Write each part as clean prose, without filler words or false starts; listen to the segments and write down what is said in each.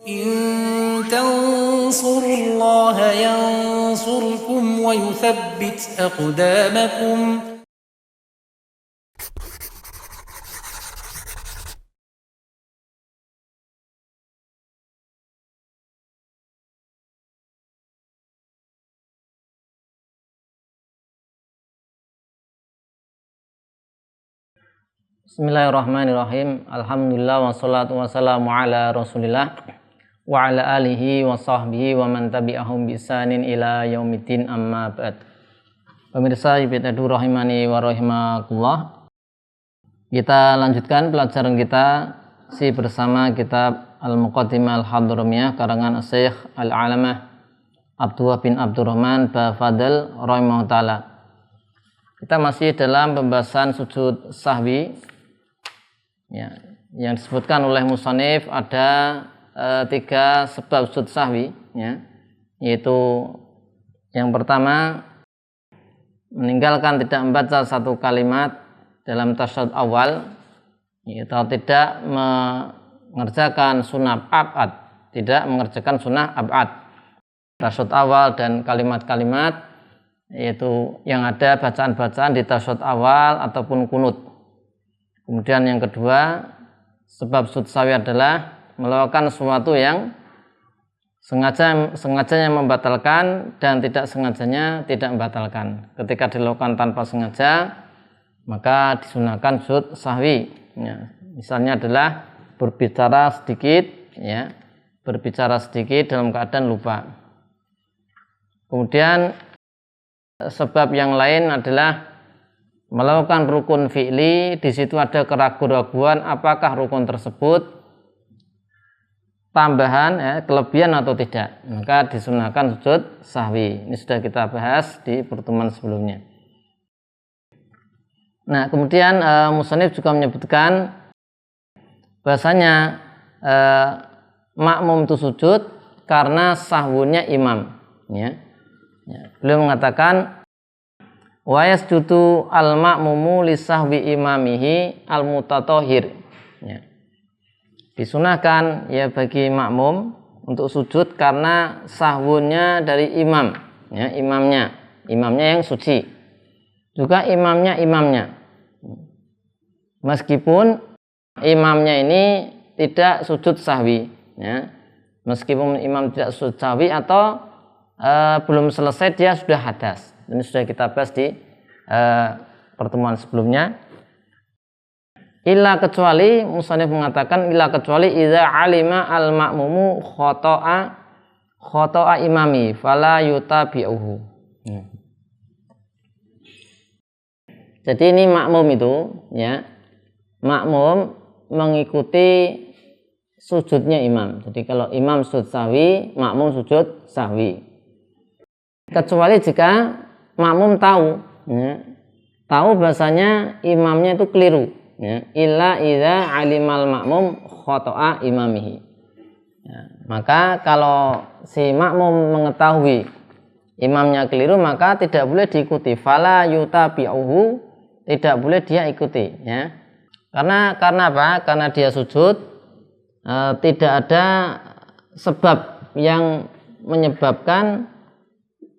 إن تنصروا الله ينصركم ويثبت أقدامكم. Bismillahirrahmanirrahim. Alhamdulillah wassalatu wassalamu ala rasulillah wa ala alihi wa sahbihi wa man tabi'ahum bi ihsanin ila yaumiddin, amma ba'd. Pemirsa Ibnu rahimani wa rahimakumullah. Kita lanjutkan pelajaran kita bersama kitab Al-Muqaddimah Al-Hadramiyah karangan Syekh Al-Alamah Abdullah bin Abdurrahman Bafadl rahimahullah ta'ala. Kita masih dalam pembahasan sujud sahwi. Ya, yang disebutkan oleh musannif ada 3 sebab sujud sahwi, ya, yaitu yang pertama meninggalkan tidak membaca satu kalimat dalam tasyahud awal, atau tidak mengerjakan sunnah ab'ad, tidak mengerjakan sunnah ab'ad tasyahud awal dan kalimat-kalimat yaitu yang ada bacaan-bacaan di tasyahud awal ataupun kunut. Kemudian yang kedua, sebab sujud sahwi adalah melakukan sesuatu yang sengajanya membatalkan dan tidak sengajanya tidak membatalkan. Ketika dilakukan tanpa sengaja, maka disunahkan sujud sahwi. Ya, misalnya adalah berbicara sedikit, ya, berbicara sedikit dalam keadaan lupa. Kemudian sebab yang lain adalah melakukan rukun fi'li, di situ ada keraguan-raguan apakah rukun tersebut tambahan, kelebihan atau tidak, maka disunahkan sujud sahwi. Ini sudah kita bahas di pertemuan sebelumnya. Nah, kemudian musannif juga menyebutkan bahasanya makmum itu sujud karena sahwunya imam, ya. Beliau mengatakan wa yasjudu al-ma'mumu li sahwi imamihi al-mutatahhir. Ya. Disunahkan ya bagi makmum untuk sujud karena sahwunya dari imam, ya, imamnya yang suci. Juga imamnya. Meskipun imamnya ini tidak sujud sahwi, ya. Meskipun imam tidak sujud sahwi atau belum selesai dia sudah hadas. Ini sudah kita bahas di pertemuan sebelumnya. Illa kecuali, musannif mengatakan illa kecuali idza alima al ma'mumu khoto'a imami fala yutabi'uhu. Jadi ini makmum itu, ya, makmum mengikuti sujudnya imam. Jadi kalau imam sujud sahwi, makmum sujud sahwi. Kecuali jika makmum tahu, ya, tahu bahasanya imamnya itu keliru, ya, illa idza alimal makmum khoto'a imamihi. Ya, maka kalau si makmum mengetahui imamnya keliru, maka tidak boleh diikuti. Fala yutabi'uhu, tidak boleh dia ikuti, ya. Karena apa? Karena dia sujud, tidak ada sebab yang menyebabkan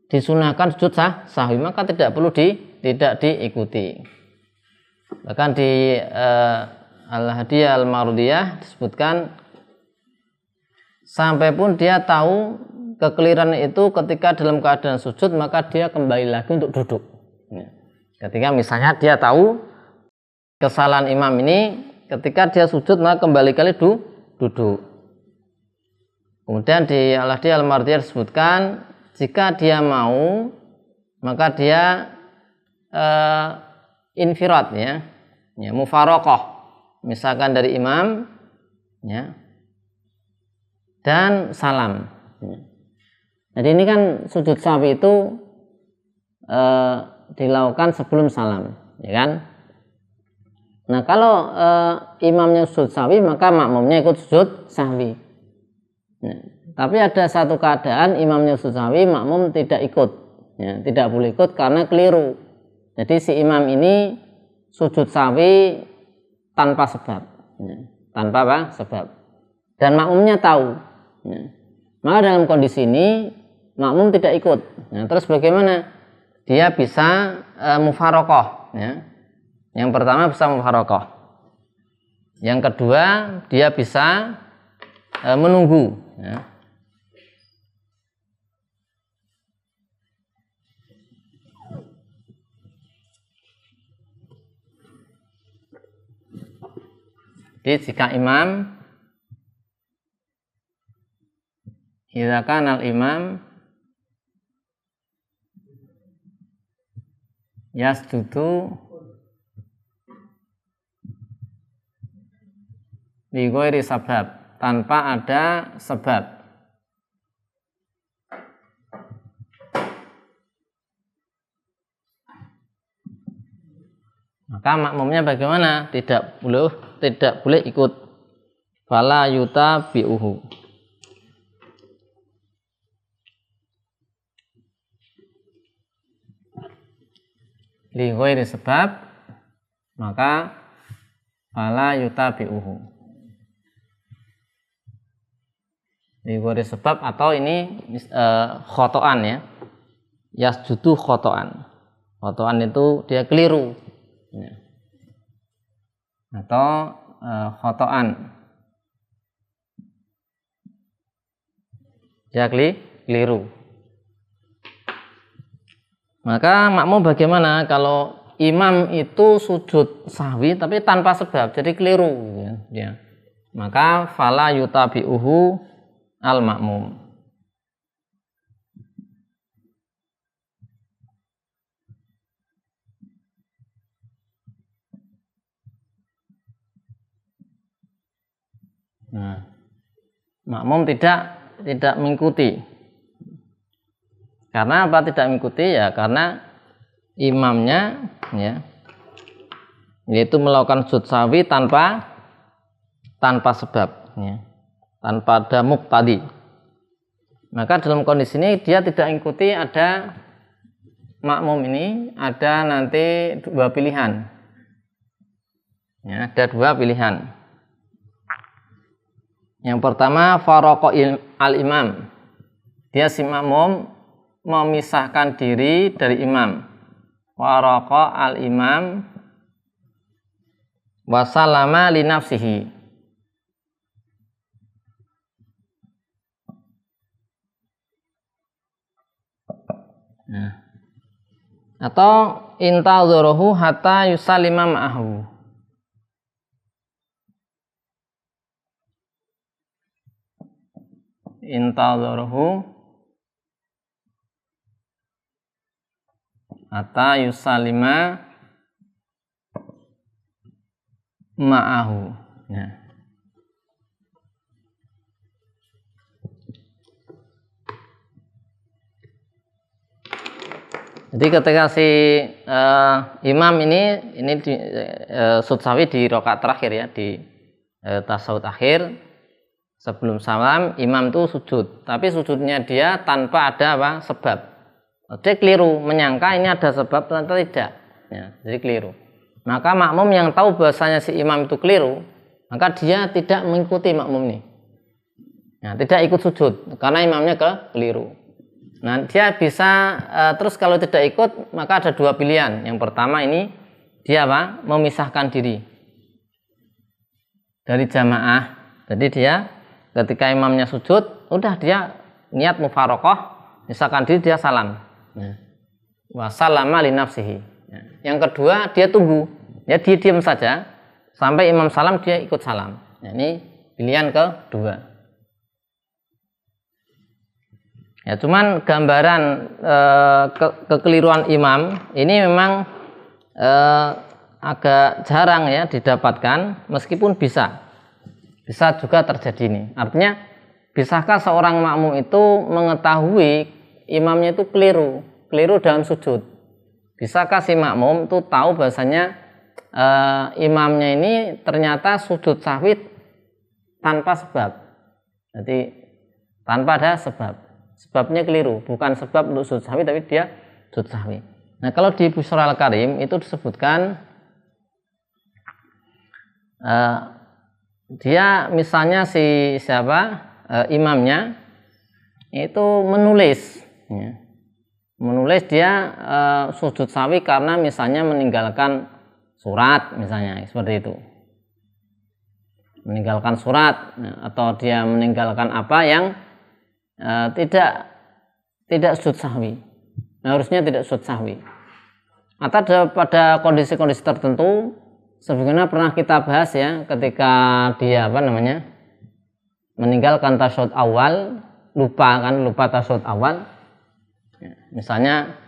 disunahkan sujud sahwi, maka tidak perlu tidak diikuti. Bahkan di Al-Hadiyah Al-Marudiyah disebutkan sampai pun dia tahu kekeliran itu ketika dalam keadaan sujud, maka dia kembali lagi untuk duduk. Ketika misalnya dia tahu kesalahan imam ini, ketika dia sujud maka kembali kali duduk. Kemudian di Al-Hadiyah Al-Marudiyah disebutkan jika dia mau, maka dia infirad, ya, mufaraqah, misalkan dari imam, ya, dan salam. Ya. Jadi ini kan sujud sahwi itu dilakukan sebelum salam, ya kan? Nah, kalau imamnya sujud sahwi, maka makmumnya ikut sujud sahwi. Nah, tapi ada satu keadaan imamnya sujud sahwi, makmum tidak ikut, ya, tidak boleh ikut karena keliru. Jadi si imam ini sujud sahwi tanpa sebab, ya, tanpa sebab. Dan makmumnya tahu, Ya. Maka dalam kondisi ini makmum tidak ikut. Nah, terus bagaimana? Dia bisa mufarokoh. Ya. Yang pertama bisa mufarokoh. Yang kedua dia bisa menunggu. Ya. Jadi jika imam idza kana al-imam yasjudu bi ghairi sabab, tanpa ada sebab. Maka makmumnya bagaimana? Tidak boleh ikut. Fala yutabi'uhu. Li ghairi sebab, maka fala yutabi'uhu. Li ghairi sebab, atau ini khotoan ya. Yasjudu khotoan. Khotoan itu dia keliru. Ya. Atau khotoan. Dia keliru. Maka makmum bagaimana kalau imam itu sujud sahwi tapi tanpa sebab, jadi keliru ya. Maka fala yutabi'uhu al makmum. Nah, makmum tidak mengikuti. Karena apa tidak mengikuti? Ya karena imamnya ya yaitu melakukan sujud sahwi tanpa sebab ya, tanpa ada muqtadi. Maka dalam kondisi ini dia tidak mengikuti, ada makmum ini ada nanti dua pilihan. Ya, ada dua pilihan. Yang pertama faraqo al-imam. Dia si makmum memisahkan diri dari imam. Waraqa al-imam wa sallama li nafsihi. Nah. Atau intadzuruhu hatta yusallima ma'ahu. Intadzuruhu hatta yusallima ma'ahu. Ya. Jadi ketika si imam ini sujud sahwi di rakaat terakhir ya, di tasawuf akhir sebelum salam, imam itu sujud, tapi sujudnya dia tanpa ada apa? Sebab. Dia keliru, menyangka ini ada sebab, ternyata tidak. Ya, jadi keliru. Maka makmum yang tahu bahasanya si imam itu keliru, maka dia tidak mengikuti makmum ini. Nah, tidak ikut sujud karena imamnya keliru. Nah, dia bisa terus kalau tidak ikut, maka ada dua pilihan. Yang pertama ini dia apa? Memisahkan diri dari jamaah. Jadi dia ketika imamnya sujud, udah dia niat mufarokoh, misalkan diri, dia salam. Wa sallama li nafsihi. Yang kedua dia tunggu, ya dia diam saja sampai imam salam, dia ikut salam. Ini pilihan kedua. Ya, cuman gambaran kekeliruan imam ini memang agak jarang ya didapatkan, meskipun bisa juga terjadi ini. Artinya, bisakah seorang makmum itu mengetahui imamnya itu keliru dalam sujud? Bisakah si makmum itu tahu bahasanya imamnya ini ternyata sujud sahwi tanpa sebab? Jadi tanpa ada sebab. Sebabnya keliru, bukan sebab untuk sujud sahwi, tapi dia sujud sahwi. Nah, kalau di Busyra al-Karim itu disebutkan dia misalnya si siapa imamnya itu menulis, ya. Menulis dia sujud sahwi karena misalnya meninggalkan surat, misalnya seperti itu, meninggalkan surat, atau dia meninggalkan apa yang tidak sujud sahwi, harusnya tidak sujud sahwi. Atau pada kondisi-kondisi tertentu, sebagaimana pernah kita bahas ya, ketika dia meninggalkan tasyahud awal, lupa tasyahud awal. Misalnya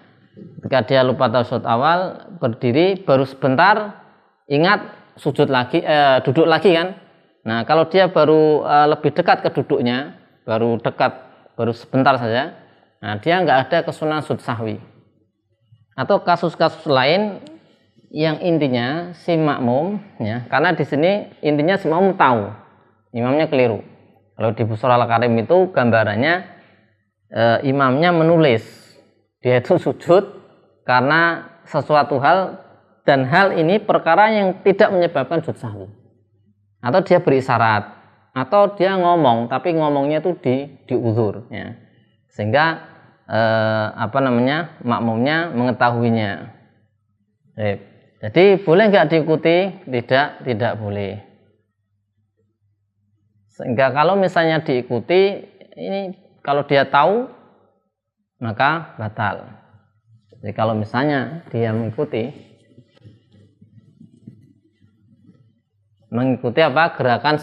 ketika dia lupa tasyahud awal, berdiri baru sebentar ingat sujud lagi, duduk lagi kan. Nah, kalau dia baru lebih dekat ke duduknya, baru sebentar saja, nah dia nggak ada kesunahan sujud sahwi. Atau kasus-kasus lain yang intinya si makmum, ya, karena di sini intinya si makmum tahu imamnya keliru. Kalau di Busra Al-Karim itu gambarannya imamnya menulis, dia itu sujud karena sesuatu hal, dan hal ini perkara yang tidak menyebabkan sujud sahwi, atau dia berisyarat, atau dia ngomong tapi ngomongnya itu diuzur, ya, sehingga makmumnya mengetahuinya. Jadi boleh nggak diikuti? Tidak boleh. Sehingga kalau misalnya diikuti, ini kalau dia tahu maka batal. Jadi kalau misalnya dia mengikuti apa gerakan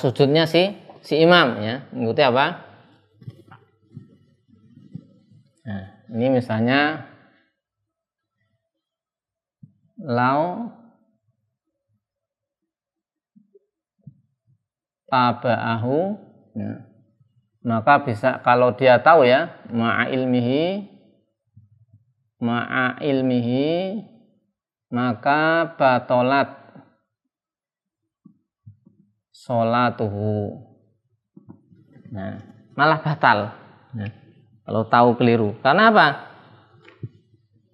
sujudnya si imam, ya, mengikuti apa? Nah, ini misalnya lau taba'ahu, ya, maka bisa, kalau dia tahu ya, ma'a ilmihi maka batolat sholatuhu. Nah, malah batal, nah, kalau tahu keliru. Karena apa?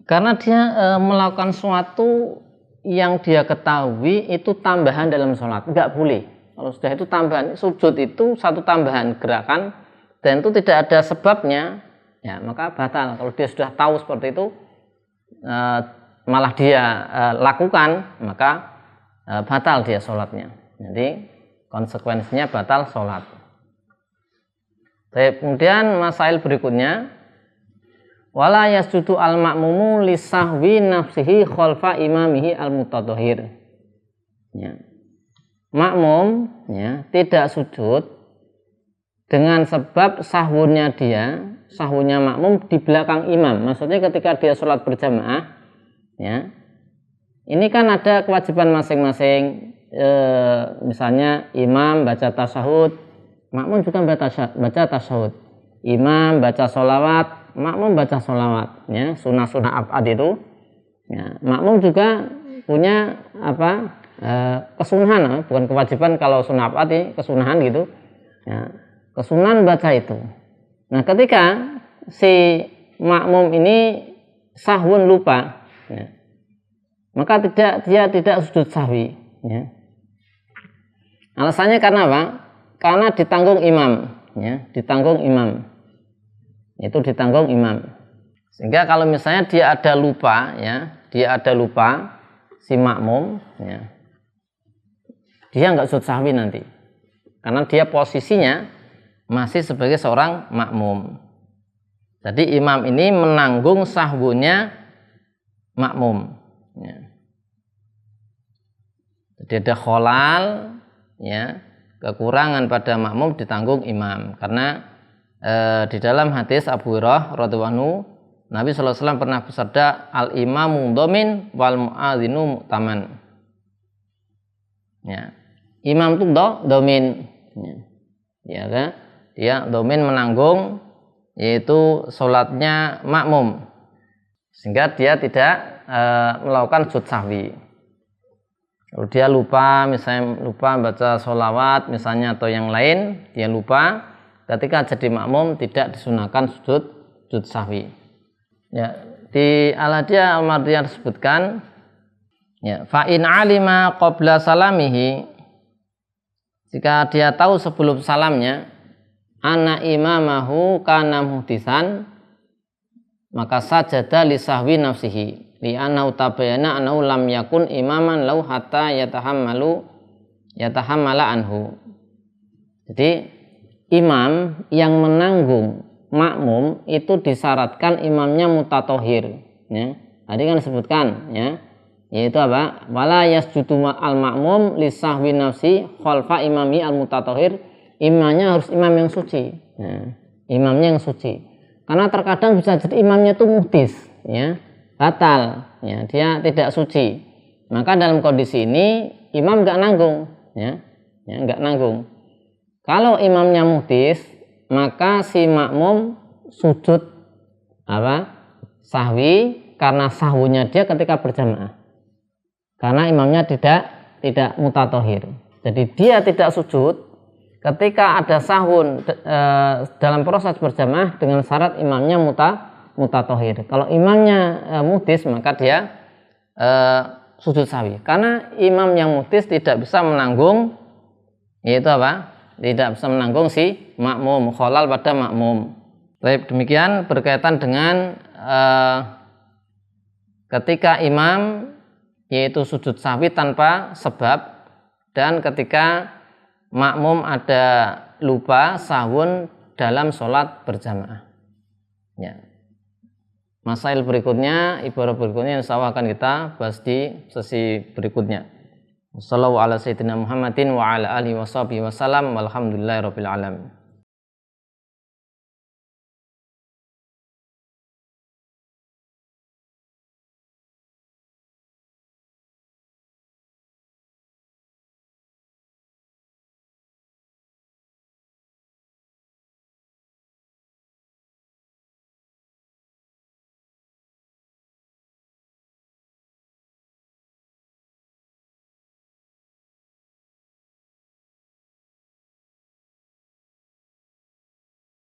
Karena dia melakukan sesuatu yang dia ketahui itu tambahan dalam sholat, nggak boleh. Kalau sudah itu tambahan, sujud itu satu tambahan gerakan dan itu tidak ada sebabnya, ya, maka batal. Kalau dia sudah tahu seperti itu, malah dia lakukan, maka batal dia sholatnya. Jadi konsekuensinya batal sholat. Kemudian masail berikutnya, wala yasjudu al makmumu lisahwi nafsihi khalfa imamihi al mutadhahir. Ya. Makmum, ya, tidak sujud dengan sebab sahwunya makmum di belakang imam. Maksudnya ketika dia sholat berjamaah, ya, ini kan ada kewajiban masing-masing. Misalnya imam baca tasyahud, makmum juga baca tasyahud. Imam baca sholawat, makmum baca sholawat, ya, sunnah-sunnah abad itu, ya, makmum juga punya kesunahan, bukan kewajiban. Kalau sunnah abad ini kesunahan gitu, ya, kesunahan baca itu. Nah, ketika si makmum ini sahwun lupa, ya, maka dia tidak sujud sahwi, ya. Alasannya karena apa? Karena ditanggung imam, ya, ditanggung imam. Itu ditanggung imam. Sehingga kalau misalnya dia ada lupa, ya, si makmum, ya, dia nggak sujud sahwi nanti, karena dia posisinya masih sebagai seorang makmum. Jadi imam ini menanggung sahwunya makmum, ya. Jadi ada kholal, ya, kekurangan pada makmum ditanggung imam. Karena di dalam hadis Abu Hurairah radhiyallahu anhu, Nabi SAW pernah bersabda, al imamu domin wal muadzinu mu'taman. Ya, imam itu domin, ya kan? Dia domin menanggung, yaitu sholatnya makmum, sehingga dia tidak melakukan sujud sahwi. Kalau dia lupa, misalnya lupa baca sholawat misalnya atau yang lain, dia lupa, ketika jadi makmum tidak disunahkan sujud sahwi. Ya, di Al-Hadiyah Al-Mardiyah disebutkan, ya, fa in alima qabla salamihi Jika dia tahu sebelum salamnya ana imamahu kana muhdisan, maka sajada li sahwi nafsihi li anna utabayana annahu lam yakun imaman lau hatta yatahammala anhu. Jadi imam yang menanggung makmum itu disyaratkan imamnya mutatohir, ya. Tadi kan disebutkan, ya, yaitu apa? Wala yasjudu al makmum li sahwi nafsi khalfa imami al mutatohir. Imamnya harus imam yang suci, ya. Imamnya yang suci. Karena terkadang bisa jadi imamnya itu muhdis, ya, batal, ya, dia tidak suci. Maka dalam kondisi ini imam nggak nanggung, ya, nggak nanggung. Kalau imamnya muhdis, maka si makmum sujud apa? Sahwi, karena sahwunya dia ketika berjamaah. Karena imamnya tidak mutatohir. Jadi dia tidak sujud ketika ada sahwun dalam proses berjamaah dengan syarat imamnya mutatohir. Kalau imamnya muhdis, maka dia sujud sahwi. Karena imam yang muhdis tidak bisa menanggung, yaitu apa? Tidak bisa menanggung si makmum, kholal pada makmum. Baik, demikian berkaitan dengan ketika imam yaitu sujud sahwi tanpa sebab, dan ketika makmum ada lupa sahwun dalam sholat berjamaah, ya. Masail berikutnya, ibarat berikutnya insya Allah akan kita bahas di sesi berikutnya. Wassallallahu ala sayyidina Muhammadin wa ala alihi wa sahbihi wa salam walhamdulillahi rabbil alamin.